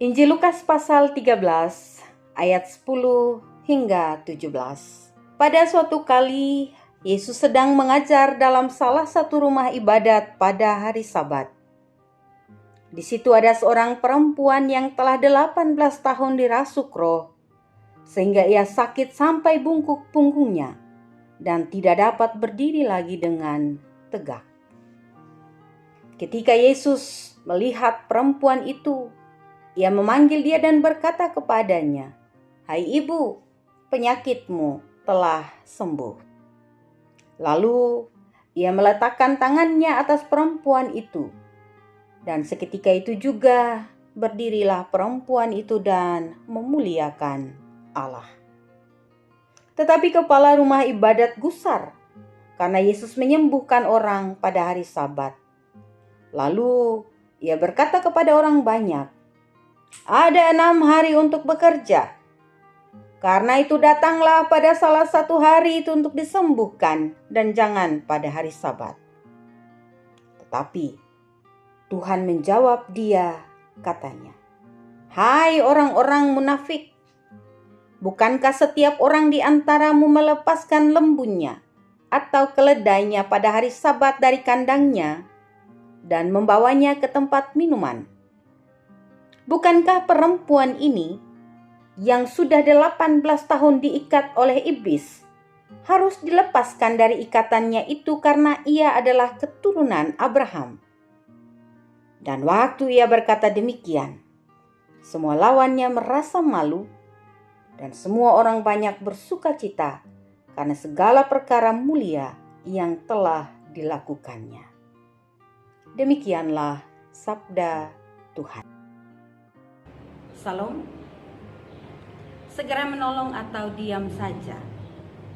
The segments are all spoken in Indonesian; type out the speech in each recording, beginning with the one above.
Injil Lukas pasal 13 ayat 10 hingga 17. Pada suatu kali Yesus sedang mengajar dalam salah satu rumah ibadat pada hari Sabat. Di situ ada seorang perempuan yang telah 18 tahun dirasuk roh, sehingga ia sakit sampai bungkuk punggungnya dan tidak dapat berdiri lagi dengan tegak. Ketika Yesus melihat perempuan itu, ia memanggil dia dan berkata kepadanya, "Hai ibu, penyakitmu telah sembuh." Lalu ia meletakkan tangannya atas perempuan itu, dan seketika itu juga berdirilah perempuan itu dan memuliakan Allah. Tetapi kepala rumah ibadat gusar karena Yesus menyembuhkan orang pada hari Sabat. Lalu ia berkata kepada orang banyak, "Ada 6 hari untuk bekerja. Karena itu datanglah pada salah satu hari itu untuk disembuhkan dan jangan pada hari Sabat." Tetapi Tuhan menjawab dia, katanya, "Hai orang-orang munafik, bukankah setiap orang di antaramu melepaskan lembunya atau keledainya pada hari Sabat dari kandangnya dan membawanya ke tempat minuman? Bukankah perempuan ini yang sudah 18 tahun diikat oleh iblis harus dilepaskan dari ikatannya itu karena ia adalah keturunan Abraham?" Dan waktu ia berkata demikian, semua lawannya merasa malu dan semua orang banyak bersukacita karena segala perkara mulia yang telah dilakukannya. Demikianlah sabda Tuhan. Salam. Segera menolong atau diam saja.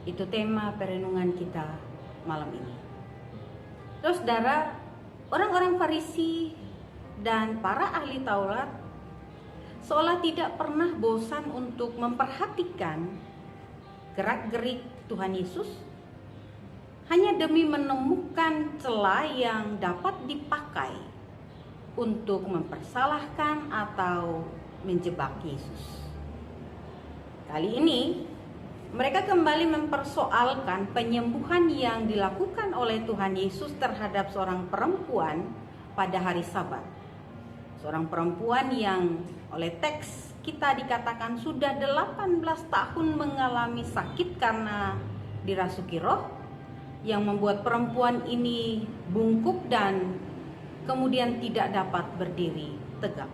Itu tema perenungan kita malam ini. Saudara, orang-orang Farisi dan para ahli Taurat seolah tidak pernah bosan untuk memperhatikan gerak-gerik Tuhan Yesus hanya demi menemukan celah yang dapat dipakai untuk mempersalahkan atau menjebak Yesus. Kali ini mereka kembali mempersoalkan penyembuhan yang dilakukan oleh Tuhan Yesus terhadap seorang perempuan pada hari Sabat. Seorang perempuan yang oleh teks kita dikatakan sudah 18 tahun mengalami sakit karena dirasuki roh, yang membuat perempuan ini bungkuk dan kemudian tidak dapat berdiri tegak.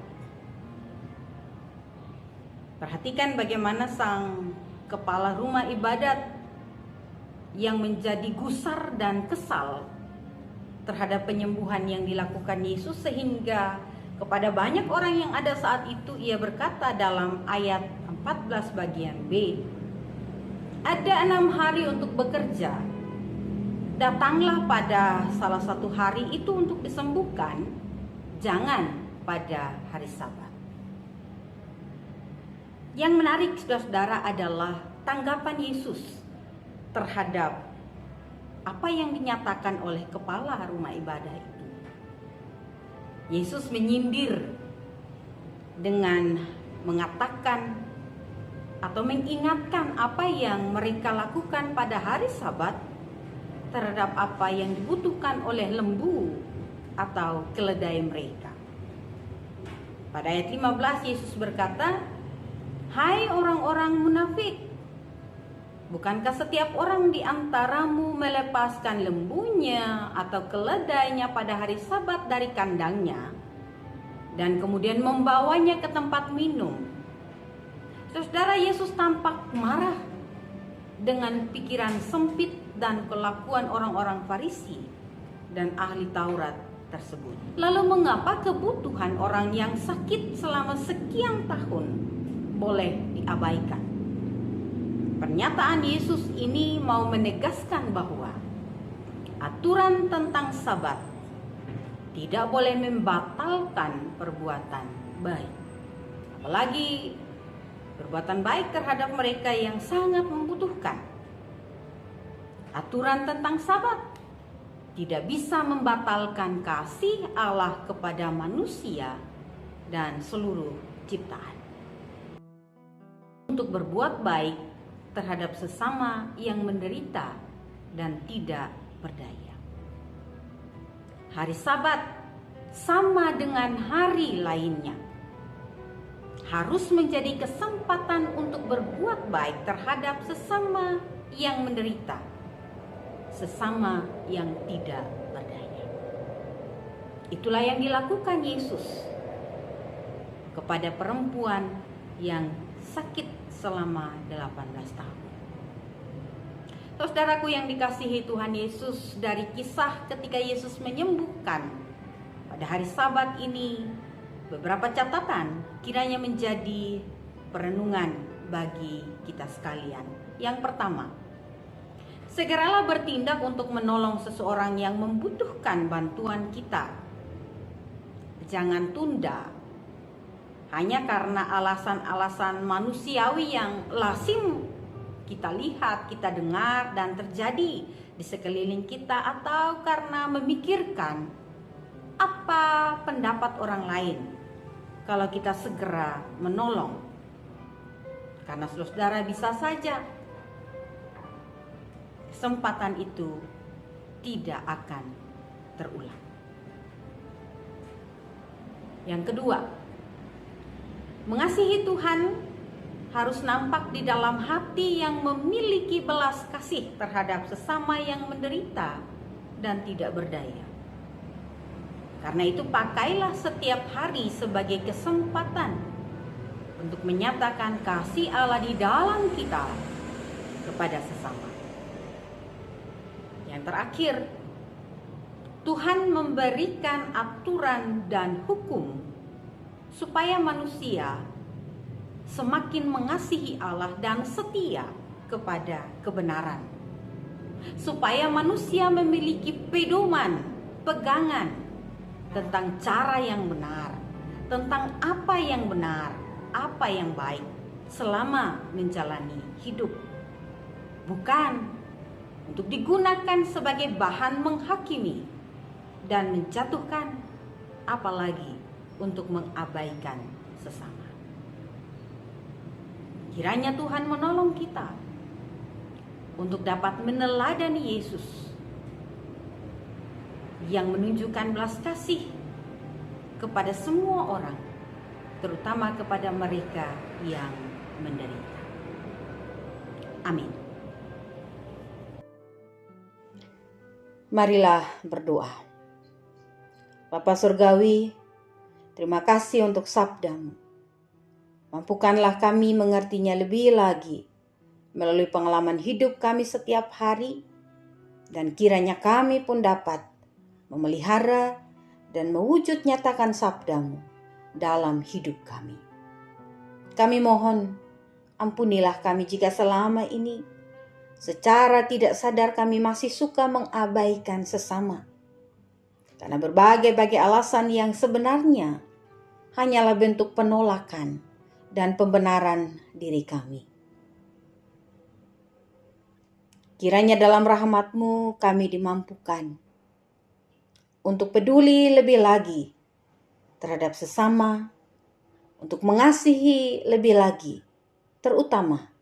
Perhatikan bagaimana sang kepala rumah ibadat yang menjadi gusar dan kesal terhadap penyembuhan yang dilakukan Yesus, sehingga kepada banyak orang yang ada saat itu ia berkata dalam ayat 14 bagian B, "Ada 6 hari untuk bekerja. Datanglah pada salah satu hari itu untuk disembuhkan, jangan pada hari Sabat." Yang menarik saudara adalah tanggapan Yesus terhadap apa yang dinyatakan oleh kepala rumah ibadah itu. Yesus menyindir dengan mengatakan atau mengingatkan apa yang mereka lakukan pada hari Sabat terhadap apa yang dibutuhkan oleh lembu atau keledai mereka. Pada ayat 15 Yesus berkata, "Hai orang-orang munafik, bukankah setiap orang di antaramu melepaskan lembunya atau keledainya pada hari Sabat dari kandangnya dan kemudian membawanya ke tempat minum?" Saudara, Yesus tampak marah dengan pikiran sempit dan kelakuan orang-orang Farisi dan ahli Taurat tersebut. Lalu mengapa kebutuhan orang yang sakit selama sekian tahun boleh diabaikan? Pernyataan Yesus ini mau menegaskan bahwa aturan tentang Sabat tidak boleh membatalkan perbuatan baik, apalagi perbuatan baik terhadap mereka yang sangat membutuhkan. Aturan tentang Sabat tidak bisa membatalkan kasih Allah kepada manusia dan seluruh ciptaan. Untuk berbuat baik terhadap sesama yang menderita dan tidak berdaya. Hari Sabat sama dengan hari lainnya harus menjadi kesempatan untuk berbuat baik terhadap sesama yang menderita, sesama yang tidak berdaya. Itulah yang dilakukan Yesus kepada perempuan yang sakit selama 18 tahun. Saudaraku yang dikasihi Tuhan Yesus, dari kisah ketika Yesus menyembuhkan pada hari Sabat ini, beberapa catatan kiranya menjadi perenungan bagi kita sekalian. Yang pertama, segeralah bertindak untuk menolong seseorang yang membutuhkan bantuan kita. Jangan tunda hanya karena alasan-alasan manusiawi yang lazim kita lihat, kita dengar dan terjadi di sekeliling kita, atau karena memikirkan apa pendapat orang lain kalau kita segera menolong. Karena saudara, bisa saja kesempatan itu tidak akan terulang. Yang kedua, mengasihi Tuhan harus nampak di dalam hati yang memiliki belas kasih terhadap sesama yang menderita dan tidak berdaya. Karena itu pakailah setiap hari sebagai kesempatan untuk menyatakan kasih Allah di dalam kita kepada sesama. Yang terakhir, Tuhan memberikan aturan dan hukum supaya manusia semakin mengasihi Allah dan setia kepada kebenaran. Supaya manusia memiliki pedoman, pegangan tentang cara yang benar, tentang apa yang benar, apa yang baik selama menjalani hidup. Bukan untuk digunakan sebagai bahan menghakimi dan menjatuhkan, apalagi untuk mengabaikan sesama. Kiranya Tuhan menolong kita untuk dapat meneladani Yesus yang menunjukkan belas kasih kepada semua orang, terutama kepada mereka yang menderita. Amin. Marilah berdoa. Bapa Surgawi, terima kasih untuk sabda-Mu. Mampukanlah kami mengertinya lebih lagi melalui pengalaman hidup kami setiap hari, dan kiranya kami pun dapat memelihara dan mewujud nyatakan sabda-Mu dalam hidup kami. Kami mohon, ampunilah kami jika selama ini secara tidak sadar kami masih suka mengabaikan sesama. Karena berbagai-bagai alasan yang sebenarnya hanyalah bentuk penolakan dan pembenaran diri kami. Kiranya dalam rahmat-Mu kami dimampukan untuk peduli lebih lagi terhadap sesama, untuk mengasihi lebih lagi, terutama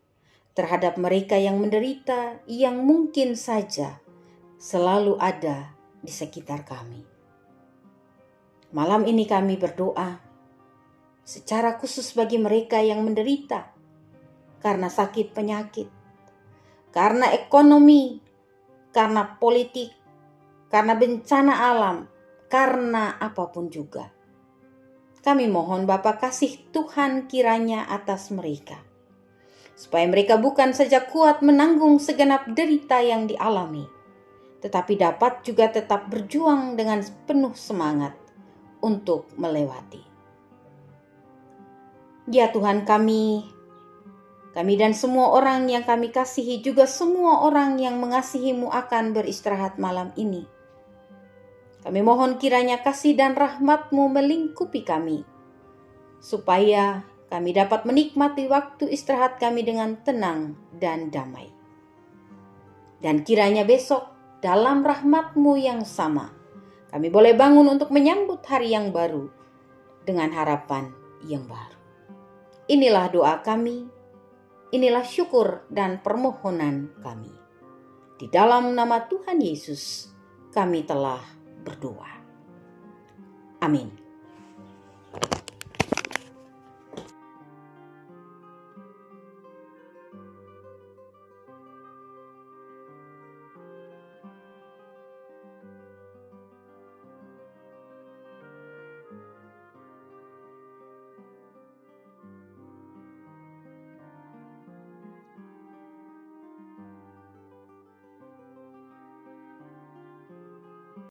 terhadap mereka yang menderita, yang mungkin saja selalu ada di sekitar kami. Malam ini kami berdoa secara khusus bagi mereka yang menderita karena sakit penyakit, karena ekonomi, karena politik, karena bencana alam, karena apapun juga. Kami mohon Bapa kasih Tuhan kiranya atas mereka, supaya mereka bukan saja kuat menanggung segenap derita yang dialami, tetapi dapat juga tetap berjuang dengan penuh semangat untuk melewati. Ya Tuhan kami dan semua orang yang kami kasihi, juga semua orang yang mengasihi-Mu akan beristirahat malam ini. Kami mohon kiranya kasih dan rahmat-Mu melingkupi kami, supaya kami dapat menikmati waktu istirahat kami dengan tenang dan damai. Dan kiranya besok dalam rahmat-Mu yang sama, kami boleh bangun untuk menyambut hari yang baru dengan harapan yang baru. Inilah doa kami, inilah syukur dan permohonan kami. Di dalam nama Tuhan Yesus, kami telah berdoa. Amin.